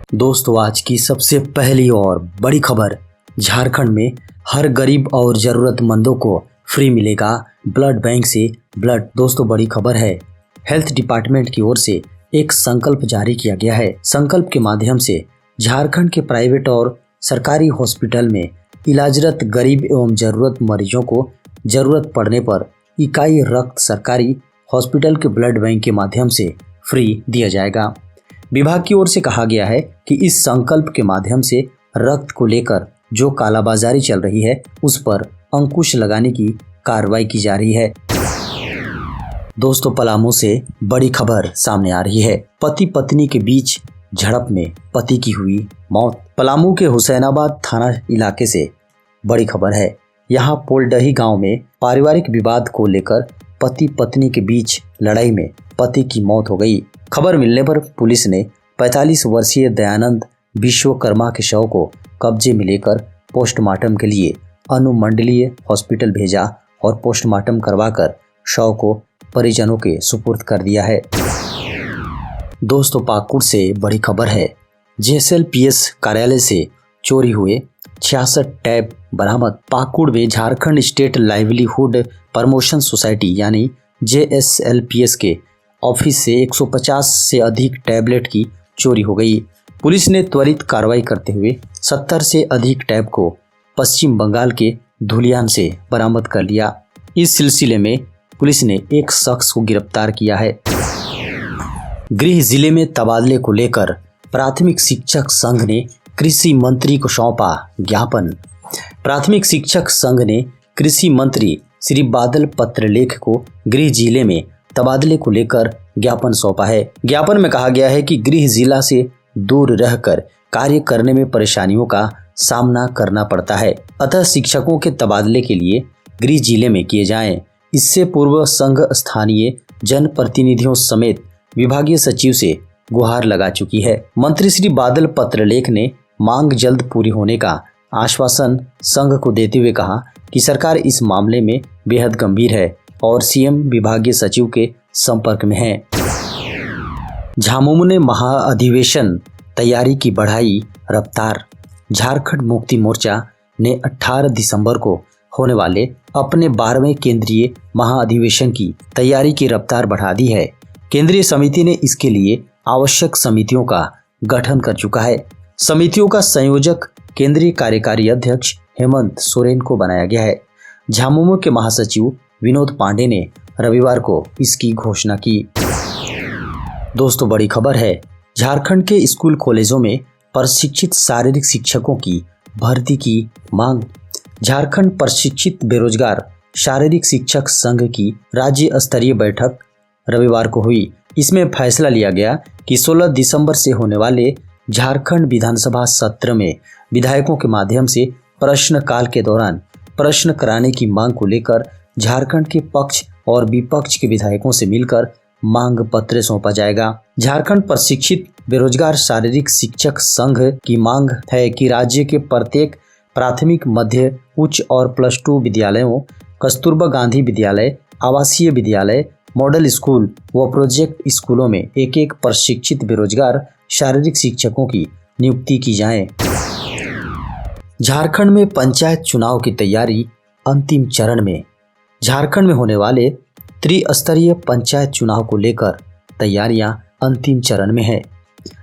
दोस्तों, आज की सबसे पहली और बड़ी खबर। झारखंड में हर गरीब और जरूरतमंदों को फ्री मिलेगा ब्लड बैंक से ब्लड। दोस्तों, बड़ी खबर है। हेल्थ डिपार्टमेंट की ओर से एक संकल्प जारी किया गया है। संकल्प के माध्यम से झारखंड के प्राइवेट और सरकारी हॉस्पिटल में इलाजरत गरीब एवं जरूरत मरीजों को जरूरत पड़ने पर इकाई रक्त सरकारी हॉस्पिटल के ब्लड बैंक के माध्यम से फ्री दिया जाएगा। विभाग की ओर से कहा गया है कि इस संकल्प के माध्यम से रक्त को लेकर जो कालाबाजारी चल रही है उस पर अंकुश लगाने की कार्रवाई की जा रही है। दोस्तों, पलामू से बड़ी खबर सामने आ रही है। पति पत्नी के बीच झड़प में पति की हुई मौत। पलामू के हुसैनाबाद थाना इलाके से बड़ी खबर है। यहाँ पोलडही गांव में पारिवारिक विवाद को लेकर पति पत्नी के बीच लड़ाई में पति की मौत हो गई। खबर मिलने पर पुलिस ने 45 वर्षीय दयानंद विश्वकर्मा के शव को कब्जे में लेकर पोस्टमार्टम के लिए अनुमंडलीय हॉस्पिटल भेजा और पोस्टमार्टम करवाकर शव को परिजनों के सुपुर्द कर दिया है। दोस्तों, पाकुड़ से बड़ी खबर है। JSLPS कार्यालय से चोरी हुए 66 टैब बरामद। पाकुड़ में Jharkhand state livelihood promotion society यानी JSLPS के ऑफिस से 150 से अधिक टैबलेट की चोरी हो गई। पुलिस ने त्वरित कार्रवाई करते हुए 70 से अधिक टैब को पश्चिम बंगाल के धुलियान से बरामद कर लिया। इस सिलसिले में पुलिस ने एक शख्स को गिरफ्तार किया है। गृह जिले में तबादले को लेकर प्राथमिक शिक्षक संघ ने कृषि मंत्री को सौंपा ज्ञापन। प्राथमिक शिक्षक संघ ने कृषि मंत्री श्री बादल पत्रलेख को गृह जिले में तबादले को लेकर ज्ञापन सौंपा है। ज्ञापन में कहा गया है कि गृह जिला से दूर रहकर कार्य करने में परेशानियों का सामना करना पड़ता है, अतः शिक्षकों के तबादले के लिए गृह जिले में किए जाएं। इससे पूर्व संघ स्थानीय जनप्रतिनिधियों समेत विभागीय सचिव से गुहार लगा चुकी है। मंत्री श्री बादल पत्रलेख ने मांग जल्द पूरी होने का आश्वासन संघ को देते हुए कहा कि सरकार इस मामले में बेहद गंभीर है और सीएम विभागीय सचिव के संपर्क में है। झामुमो ने महाअधिवेशन तैयारी की बढ़ाई रफ्तार। झारखंड मुक्ति मोर्चा ने 18 दिसंबर को होने वाले अपने 12वें केंद्रीय महाअधिवेशन की तैयारी की रफ्तार बढ़ा दी है। केंद्रीय समिति ने इसके लिए आवश्यक समितियों का गठन कर चुका है। समितियों का संयोजक केंद्रीय कार्यकारी अध्यक्ष हेमंत सोरेन को बनाया गया है। झामुमो के महासचिव विनोद पांडे ने रविवार को इसकी घोषणा की। दोस्तों, बड़ी खबर है। झारखंड के स्कूल कॉलेजों में प्रशिक्षित शारीरिक शिक्षकों की भर्ती की मांग। झारखंड प्रशिक्षित बेरोजगार शारीरिक शिक्षक संघ की राज्य स्तरीय बैठक रविवार को हुई। इसमें फैसला लिया गया कि 16 दिसंबर से होने वाले झारखंड विधानसभा सत्र में विधायकों के माध्यम से प्रश्नकाल के दौरान प्रश्न कराने की मांग को लेकर झारखंड के पक्ष और विपक्ष के विधायकों से मिलकर मांग पत्र सौंपा जाएगा। झारखंड प्रशिक्षित बेरोजगार शारीरिक शिक्षक संघ की मांग है कि राज्य के प्रत्येक प्राथमिक, मध्य, उच्च और +2 विद्यालयों, कस्तूरबा गांधी विद्यालय, आवासीय विद्यालय, मॉडल स्कूल व प्रोजेक्ट स्कूलों में एक एक प्रशिक्षित बेरोजगार शारीरिक शिक्षकों की नियुक्ति की जाए। झारखंड में पंचायत चुनाव की तैयारी अंतिम चरण में। झारखंड में होने वाले त्रिस्तरीय पंचायत चुनाव को लेकर तैयारियां अंतिम चरण में है।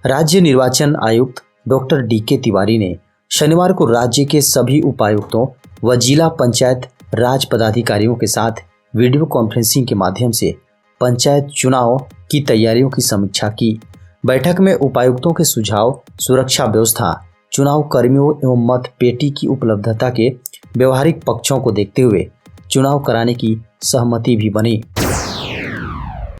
राज्य निर्वाचन आयुक्त डॉक्टर DK तिवारी ने शनिवार को राज्य के सभी उपायुक्तों व जिला पंचायत राज पदाधिकारियों के साथ वीडियो कॉन्फ्रेंसिंग के माध्यम से पंचायत चुनाव की तैयारियों की समीक्षा की। बैठक में उपायुक्तों के सुझाव, सुरक्षा व्यवस्था, चुनाव कर्मियों एवं मत पेटी की उपलब्धता के व्यवहारिक पक्षों को देखते हुए चुनाव कराने की सहमति भी बनी।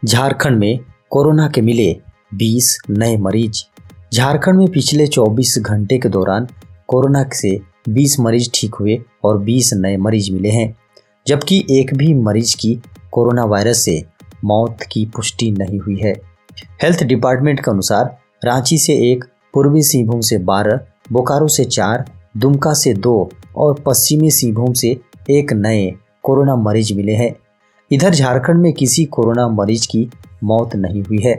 झारखंड में कोरोना के मिले 20 नए मरीज। झारखंड में पिछले 24 घंटे के दौरान कोरोना से 20 मरीज ठीक हुए और 20 नए मरीज मिले हैं, जबकि एक भी मरीज की कोरोना वायरस से मौत की पुष्टि नहीं हुई है। हेल्थ डिपार्टमेंट के अनुसार रांची से 1, पूर्वी सिंहभूम से 12, बोकारो से 4, दुमका से 2 और पश्चिमी सिंहभूम से 1 नए कोरोना मरीज मिले हैं। इधर झारखंड में किसी कोरोना मरीज की मौत नहीं हुई है।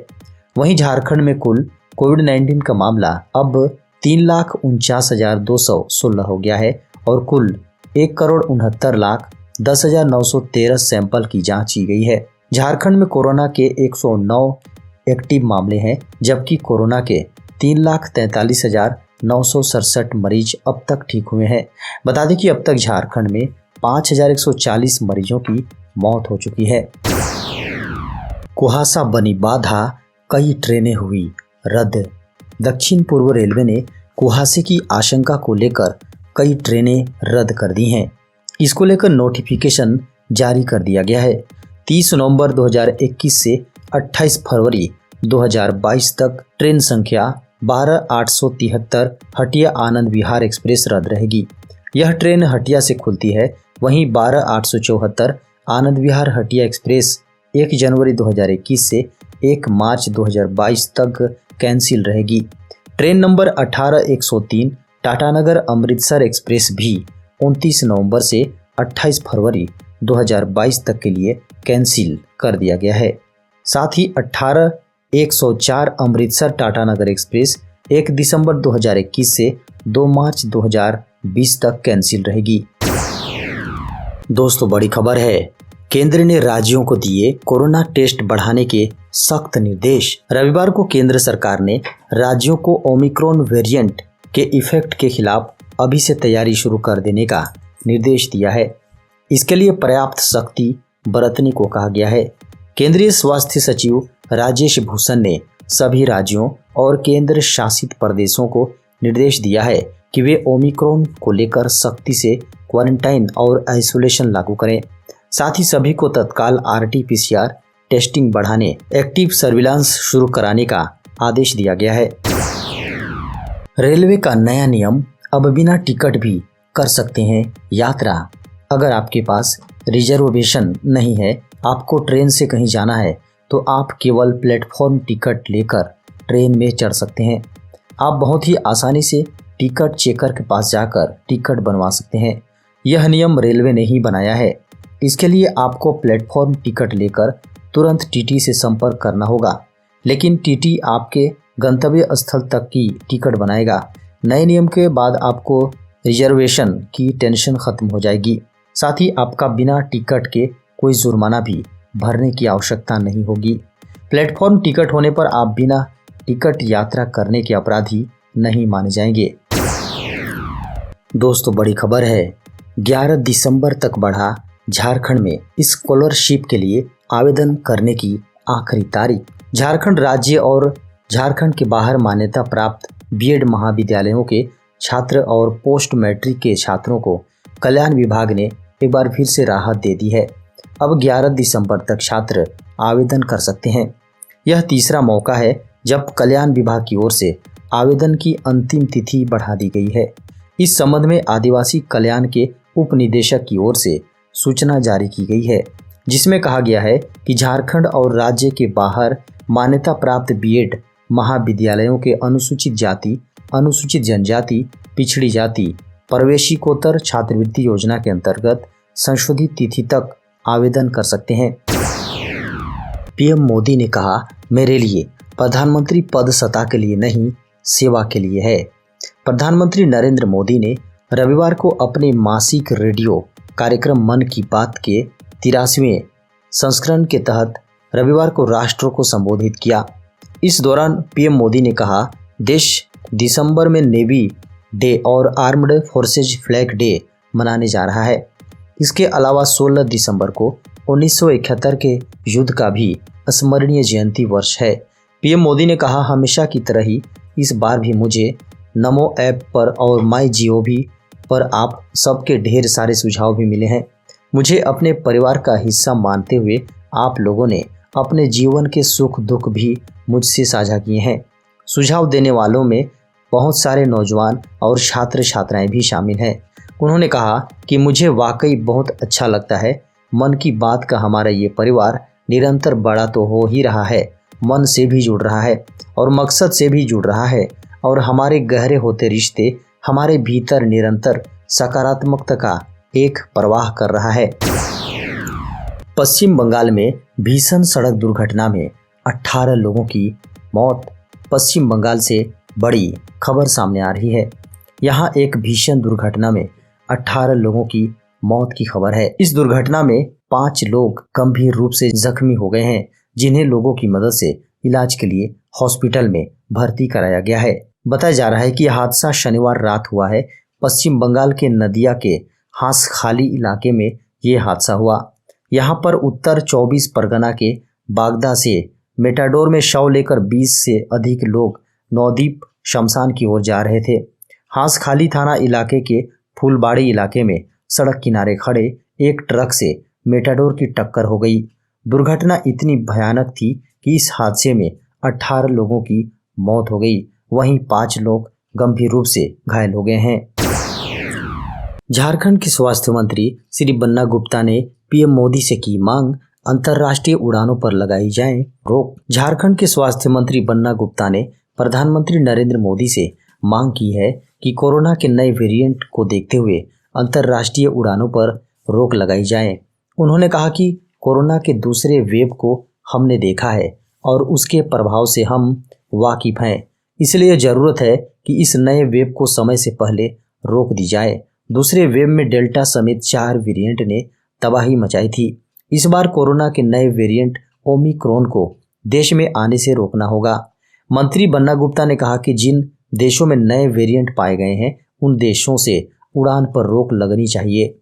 वहीं झारखंड में कुल कोविड-19 का मामला अब 3,49,216 हो गया है और कुल 1,69,10,913 सैंपल की जांच की गई है। झारखंड में कोरोना के 109 एक्टिव मामले हैं, जबकि कोरोना के 3,43,967 मरीज अब तक ठीक हुए हैं। बता दें कि अब तक झारखंड में 5,140 मरीजों की मौत हो चुकी है। कुहासा बनी बाधा, कई ट्रेनें हुई रद्द। दक्षिण पूर्व रेलवे ने कुहासे की आशंका को लेकर कई ट्रेनें रद्द कर दी हैं। इसको लेकर नोटिफिकेशन जारी कर दिया गया है। 30 नवंबर 2021 से 28 फरवरी 2022 तक ट्रेन संख्या 12,873 हटिया आनंद विहार एक्सप्रेस रद्द रहेगी। यह ट्रेन हटिया से खुलती है। वहीं 12,874 आनंद विहार हटिया एक्सप्रेस 1 जनवरी 2021 से 1 मार्च 2022 तक कैंसिल रहेगी। Train number 18,103 Tatanagar Amritsar express भी 29 नवंबर से 28 फरवरी 2022 तक के लिए कैंसिल कर दिया गया है। साथ ही 18,104 अमृतसर टाटानगर एक्सप्रेस 1 दिसंबर 2021 से 2 मार्च 2020 तक कैंसिल रहेगी। दोस्तों बड़ी खबर है, केंद्र ने राज्यों को दिए कोरोना टेस्ट बढ़ाने के सख्त निर्देश। रविवार को केंद्र सरकार ने राज्यों को ओमिक्रॉन वेरिएंट के इफेक्ट के खिलाफ अभी से तैयारी शुरू कर देने का निर्देश दिया है। इसके लिए पर्याप्त सख्ती बरतने को कहा गया है। केंद्रीय स्वास्थ्य सचिव राजेश भूषण ने सभी राज्यों और केंद्र शासित प्रदेशों को निर्देश दिया है कि वे ओमिक्रॉन को लेकर सख्ती से क्वारंटाइन और आइसोलेशन लागू करें। साथ ही सभी को तत्काल RT-PCR टेस्टिंग बढ़ाने, एक्टिव सर्विलांस शुरू कराने का आदेश दिया गया है। रेलवे का नया नियम, अब बिना टिकट भी कर सकते हैं यात्रा। अगर आपके पास रिजर्वेशन नहीं है, आपको ट्रेन से कहीं जाना है, तो आप केवल प्लेटफॉर्म टिकट लेकर ट्रेन में चढ़ सकते हैं। आप बहुत ही आसानी से टिकट चेकर के पास जाकर टिकट बनवा सकते हैं। यह नियम रेलवे ने ही बनाया है। इसके लिए आपको प्लेटफॉर्म टिकट लेकर तुरंत TT से संपर्क करना होगा, लेकिन TT आपके गंतव्य स्थल तक की टिकट बनाएगा। नए नियम के बाद आपको रिजर्वेशन की टेंशन खत्म हो जाएगी। साथ ही आपका बिना टिकट के कोई जुर्माना भी भरने की आवश्यकता नहीं होगी। प्लेटफॉर्म टिकट होने पर आप बिना टिकट यात्रा करने के अपराधी नहीं माने जाएंगे। दोस्तों बड़ी खबर है, 11 दिसंबर तक बढ़ा झारखंड में स्कॉलरशिप के लिए आवेदन करने की आखिरी तारीख। झारखंड राज्य और झारखंड के बाहर मान्यता प्राप्त BEd महाविद्यालयों के छात्र और पोस्ट मैट्रिक के छात्रों को कल्याण विभाग ने एक बार फिर से राहत दे दी है। अब 11 दिसंबर तक छात्र आवेदन कर सकते हैं। यह तीसरा मौका है जब कल्याण विभाग की ओर से आवेदन की अंतिम तिथि बढ़ा दी गई है। इस संबंध में आदिवासी कल्याण के उप निदेशक की ओर से सूचना जारी की गई है, जिसमें कहा गया है कि झारखंड और राज्य के बाहर मान्यता प्राप्त BEd महाविद्यालयों के अनुसूचित जाति, अनुसूचित जनजाति, पिछड़ी जाति प्रवेशिकोत्तर छात्रवृत्ति योजना के अंतर्गत संशोधित तिथि तक आवेदन कर सकते हैं। PM मोदी ने कहा, मेरे लिए प्रधानमंत्री पद सत्ता के लिए नहीं, सेवा के लिए है। प्रधानमंत्री नरेंद्र मोदी ने रविवार को अपने मासिक रेडियो कार्यक्रम मन की बात के 83वें संस्करण के तहत रविवार को राष्ट्र को संबोधित किया। इस दौरान PM मोदी ने कहा, देश दिसंबर में नेवी डे और आर्म्ड फोर्सेज फ्लैग डे मनाने जा रहा है। इसके अलावा 16 दिसंबर को 1971 के युद्ध का भी स्मरणीय जयंती वर्ष है। PM मोदी ने कहा, हमेशा की तरह ही इस बार भी मुझे नमो ऐप पर और MyGov पर आप सबके ढेर सारे सुझाव भी मिले हैं। मुझे अपने परिवार का हिस्सा मानते हुए आप लोगों ने अपने जीवन के सुख दुख भी मुझसे साझा किए हैं। सुझाव देने वालों में बहुत सारे नौजवान और छात्र छात्राएं भी शामिल हैं। उन्होंने कहा कि मुझे वाकई बहुत अच्छा लगता है। मन की बात का हमारा ये परिवार निरंतर बड़ा तो हो ही रहा है, मन से भी जुड़ रहा है और मकसद से भी जुड़ रहा है, और हमारे गहरे होते रिश्ते हमारे भीतर निरंतर सकारात्मकता का एक प्रवाह कर रहा है। पश्चिम बंगाल में भीषण सड़क दुर्घटना में 18 लोगों की मौत। पश्चिम बंगाल से बड़ी खबर सामने आ रही है। यहाँ एक भीषण दुर्घटना में 18 लोगों की मौत की खबर है। इस दुर्घटना में 5 लोग गंभीर रूप से जख्मी हो गए हैं, जिन्हें लोगों की मदद से इलाज के लिए हॉस्पिटल में भर्ती कराया गया है। बताया जा रहा है कि यह हादसा शनिवार रात हुआ है। पश्चिम बंगाल के नदिया के हांसखाली इलाके में ये हादसा हुआ। यहाँ पर उत्तर 24 परगना के बागदा से मेटाडोर में शव लेकर 20 से अधिक लोग नौदीप शमशान की ओर जा रहे थे। हांसखाली थाना इलाके के फूलबाड़ी इलाके में सड़क किनारे खड़े एक ट्रक से मेटाडोर की टक्कर हो गई। दुर्घटना इतनी भयानक थी कि इस हादसे में 18 लोगों की मौत हो गई, वहीं 5 लोग गंभीर रूप से घायल हो गए हैं। झारखंड के स्वास्थ्य मंत्री श्री बन्ना गुप्ता ने पीएम मोदी से की मांग, अंतर्राष्ट्रीय उड़ानों पर लगाई जाए रोक। झारखंड के स्वास्थ्य मंत्री बन्ना गुप्ता ने प्रधानमंत्री नरेंद्र मोदी से मांग की है कि कोरोना के नए वेरिएंट को देखते हुए अंतर्राष्ट्रीय उड़ानों पर रोक लगाई जाए। उन्होंने कहा कि कोरोना के दूसरे वेव को हमने देखा है और उसके प्रभाव से हम वाकिफ हैं, इसलिए जरूरत है कि इस नए वेव को समय से पहले रोक दी जाए। दूसरे वेव में डेल्टा समेत 4 वेरिएंट ने तबाही मचाई थी। इस बार कोरोना के नए वेरिएंट ओमिक्रॉन को देश में आने से रोकना होगा। मंत्री बन्ना गुप्ता ने कहा कि जिन देशों में नए वेरिएंट पाए गए हैं उन देशों से उड़ान पर रोक लगनी चाहिए।